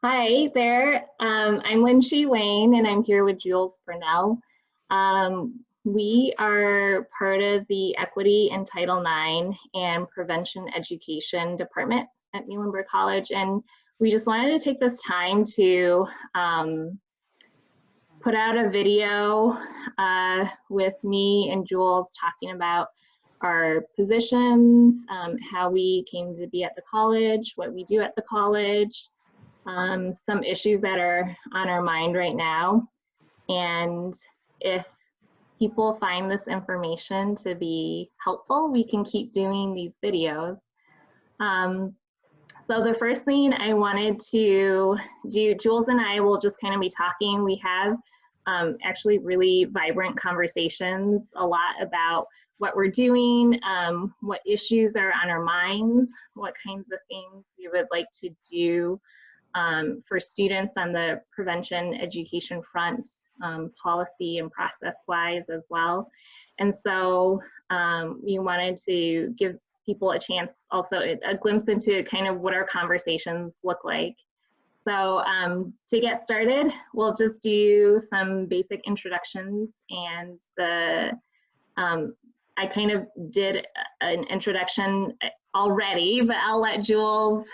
Hi there. I'm Lynn Shi Wayne, and I'm here with Jules Purnell. We are part of the Equity and Title IX and Prevention Education Department at Muhlenberg College, and we just wanted to take this time to put out a video with me and Jules talking about our positions, how we came to be at the college, what we do at the college, some issues that are on our mind right now. And if people find this information to be helpful, we can keep doing these videos. So the first thing I wanted to do, Jules and I will just kind of be talking. We have actually really vibrant conversations, a lot about what we're doing, what issues are on our minds, what kinds of things we would like to do for students on the prevention education front, policy and process wise as well. And so we wanted to give people a chance, also a glimpse into kind of what our conversations look like. So to get started, we'll just do some basic introductions, and I kind of did an introduction already, but I'll let Jules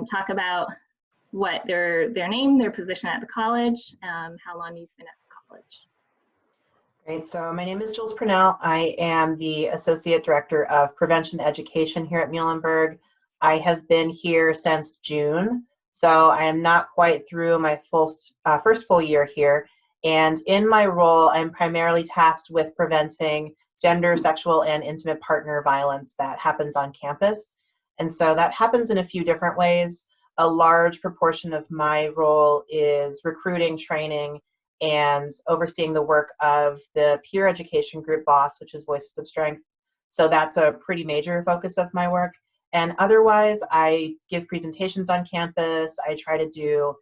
talk about what their name, their position at the college, how long you've been at the college. Great. So my name is Jules Purnell. I am the Associate Director of Prevention Education here at Muhlenberg. I have been here since June, so I am not quite through my first full year here. And in my role, I'm primarily tasked with preventing gender, sexual, and intimate partner violence that happens on campus. And so that happens in a few different ways. A large proportion of my role is recruiting, training, and overseeing the work of the peer education group BOSS, which is Voices of Strength. So that's a pretty major focus of my work. And otherwise, I give presentations on campus. I try to do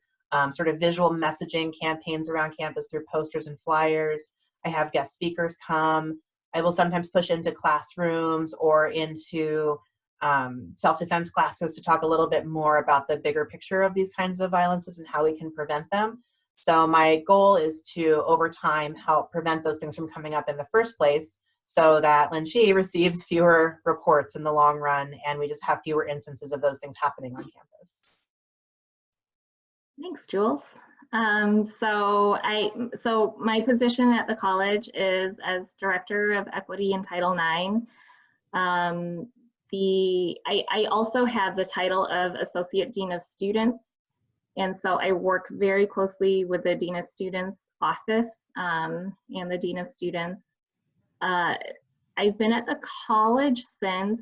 sort of visual messaging campaigns around campus through posters and flyers. I have guest speakers come. I will sometimes push into classrooms or into self-defense classes to talk a little bit more about the bigger picture of these kinds of violences and how we can prevent them. So my goal is to, over time, help prevent those things from coming up in the first place so that Lynn Shi receives fewer reports in the long run and we just have fewer instances of those things happening on campus. Thanks, Jules. So my position at the college is as Director of Equity and Title IX. I also have the title of Associate Dean of Students, and so I work very closely with the Dean of Students office and the Dean of Students. I've been at the college since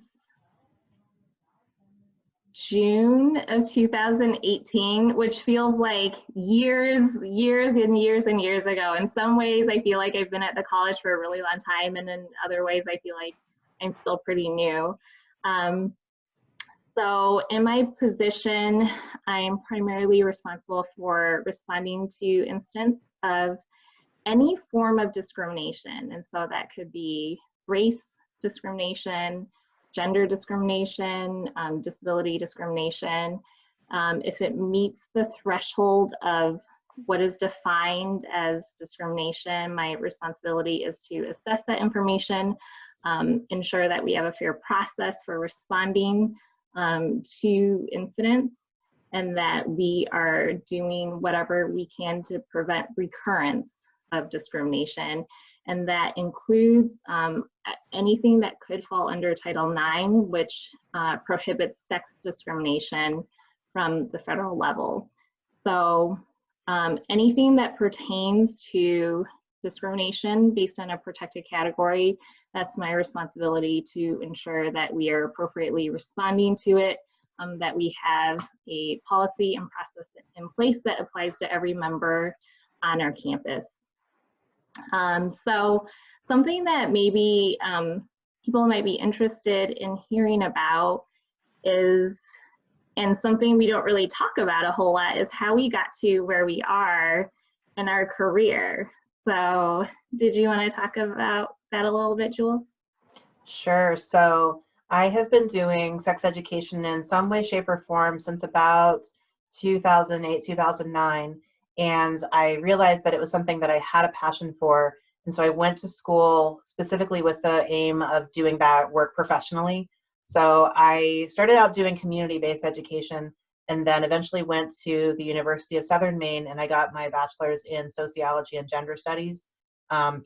June of 2018, which feels like years and years and years ago. In some ways, I feel like I've been at the college for a really long time, and in other ways, I feel like I'm still pretty new. So in my position, I'm primarily responsible for responding to incidents of any form of discrimination. And so that could be race discrimination, gender discrimination, disability discrimination. If it meets the threshold of what is defined as discrimination, my responsibility is to assess that information, ensure that we have a fair process for responding to incidents, and that we are doing whatever we can to prevent recurrence of discrimination. And that includes anything that could fall under Title IX, which prohibits sex discrimination from the federal level. So anything that pertains to discrimination based on a protected category, that's my responsibility to ensure that we are appropriately responding to it, that we have a policy and process in place that applies to every member on our campus. So something that maybe people might be interested in hearing about is, and something we don't really talk about a whole lot, is how we got to where we are in our career. So did you want to talk about that a little bit, Jules? Sure. So I have been doing sex education in some way, shape, or form since about 2008, 2009, and I realized that it was something that I had a passion for. And so I went to school specifically with the aim of doing that work professionally. So I started out doing community-based education and then eventually went to the University of Southern Maine, and I got my bachelor's in sociology and gender studies.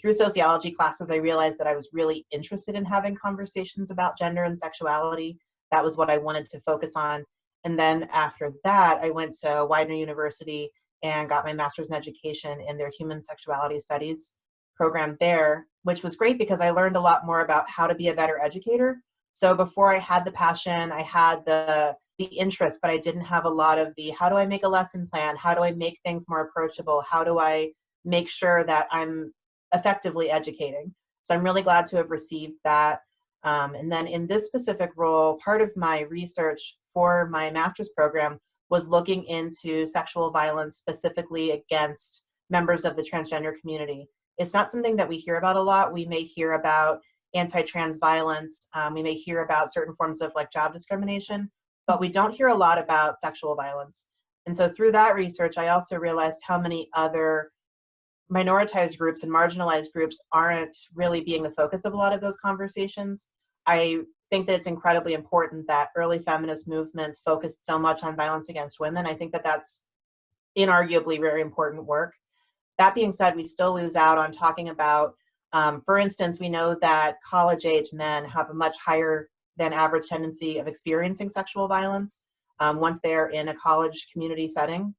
Through sociology classes, I realized that I was really interested in having conversations about gender and sexuality. That was what I wanted to focus on. And then after that, I went to Widener University and got my master's in education in their human sexuality studies program there, which was great because I learned a lot more about how to be a better educator. So before I had the passion, I had the interest, but I didn't have a lot of the how do I make a lesson plan? How do I make things more approachable? How do I make sure that I'm effectively educating? So I'm really glad to have received that. And then in this specific role, part of my research for my master's program was looking into sexual violence specifically against members of the transgender community. It's not something that we hear about a lot. We may hear about anti-trans violence. We may hear about certain forms of like job discrimination, but we don't hear a lot about sexual violence. And so through that research, I also realized how many other minoritized groups and marginalized groups aren't really being the focus of a lot of those conversations. I think that it's incredibly important that early feminist movements focused so much on violence against women. I think that that's inarguably very important work. That being said, we still lose out on talking about, for instance, we know that college-age men have a much higher than average tendency of experiencing sexual violence once they're in a college community setting.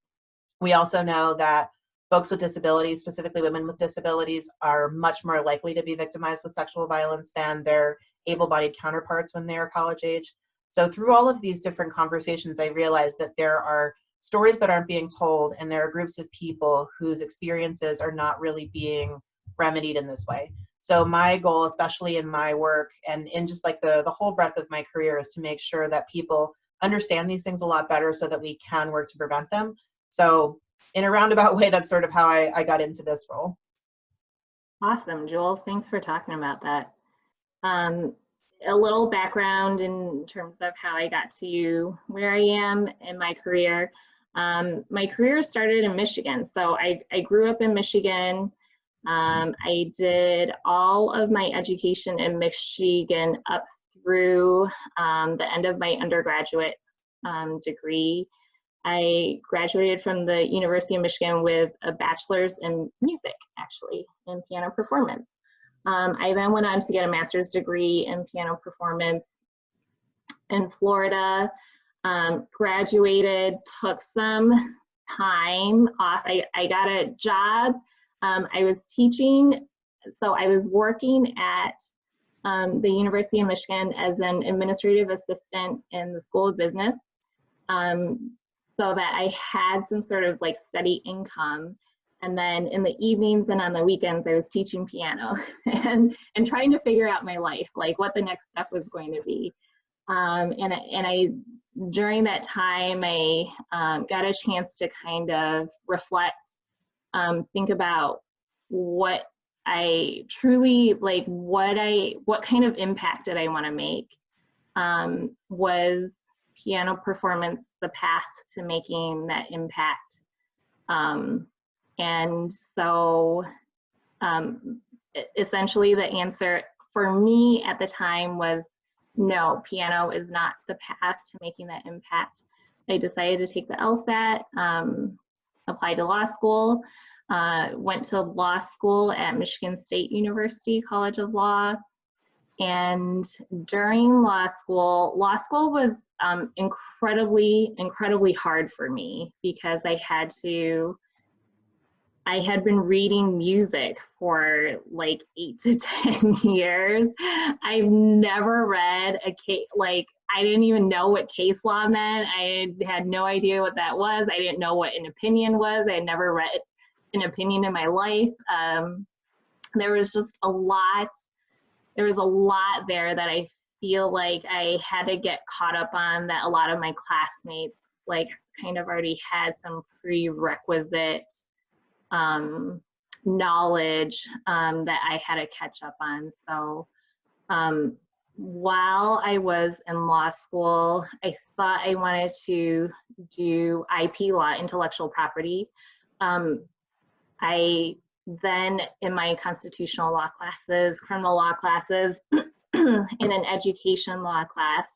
We also know that folks with disabilities, specifically women with disabilities, are much more likely to be victimized with sexual violence than their able-bodied counterparts when they are college age. So through all of these different conversations, I realized that there are stories that aren't being told, and there are groups of people whose experiences are not really being remedied in this way. So my goal, especially in my work and in just like the whole breadth of my career, is to make sure that people understand these things a lot better so that we can work to prevent them. So in a roundabout way, that's sort of how I got into this role. Awesome, Jules. Thanks for talking about that. A little background in terms of how I got to where I am in my career. My career started in Michigan. So I grew up in Michigan. I did all of my education in Michigan up through the end of my undergraduate degree. I graduated from the University of Michigan with a bachelor's in music, actually, in piano performance. I then went on to get a master's degree in piano performance in Florida, graduated, took some time off. I got a job. I was teaching, so I was working at the University of Michigan as an administrative assistant in the School of Business, so that I had some sort of like steady income. And then in the evenings and on the weekends, I was teaching piano and trying to figure out my life, like what the next step was going to be. And I during that time, I got a chance to kind of reflect, think about what I truly like, what kind of impact did I want to make? Was piano performance the path to making that impact? And so essentially the answer for me at the time was no, piano is not the path to making that impact. I decided to take the LSAT, applied to law school, went to law school at Michigan State University College of Law. And during law school was incredibly hard for me because I had been reading music for like 8 to 10 years. I've never read a case, like I didn't even know what case law meant. I had no idea what that was. I didn't know what an opinion was. I had never read an opinion in my life. There was a lot there that I feel like I had to get caught up on, that a lot of my classmates like kind of already had some prerequisite knowledge that I had to catch up on. So while I was in law school, I thought I wanted to do IP law, intellectual property. I then, in my constitutional law classes, criminal law classes, in an education law class,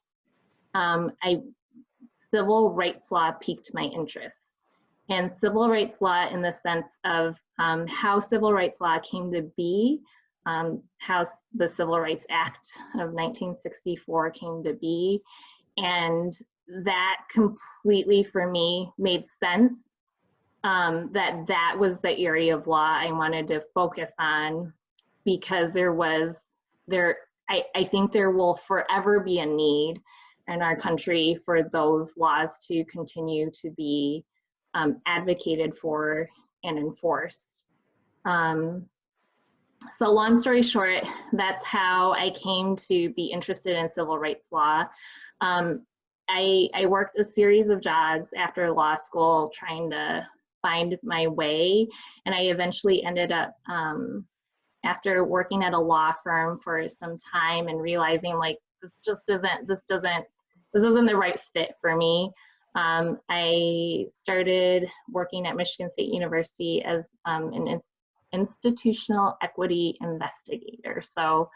civil rights law piqued my interest. And civil rights law in the sense of how civil rights law came to be, how the Civil Rights Act of 1964 came to be. And that completely, for me, made sense, that was the area of law I wanted to focus on, because I think there will forever be a need in our country for those laws to continue to be advocated for and enforced. So long story short, that's how I came to be interested in civil rights law. I worked a series of jobs after law school trying to find my way, and I eventually ended up, after working at a law firm for some time and realizing like this isn't the right fit for me. I started working at Michigan State University as an institutional equity investigator. So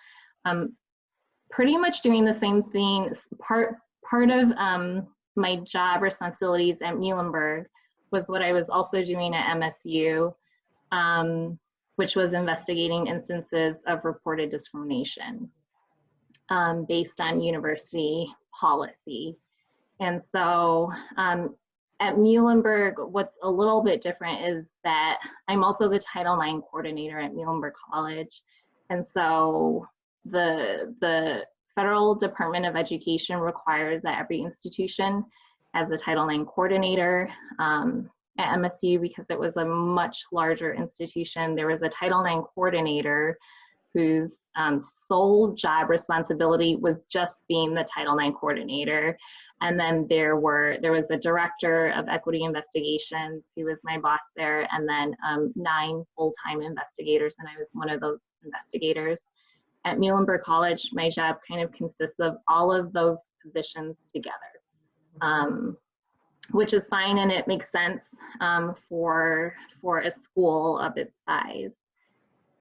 pretty much doing the same thing. Part of my job responsibilities at Muhlenberg was what I was also doing at MSU, which was investigating instances of reported discrimination based on university policy. And so at Muhlenberg, what's a little bit different is that I'm also the Title IX coordinator at Muhlenberg College. And so the Federal Department of Education requires that every institution has a Title IX coordinator. At MSU, because it was a much larger institution, there was a Title IX coordinator whose sole job responsibility was just being the Title IX coordinator. And then there was a director of equity investigations who was my boss there, and then 9 full-time investigators, and I was one of those investigators. At Muhlenberg College, my job kind of consists of all of those positions together, which is fine, and it makes sense for a school of its size.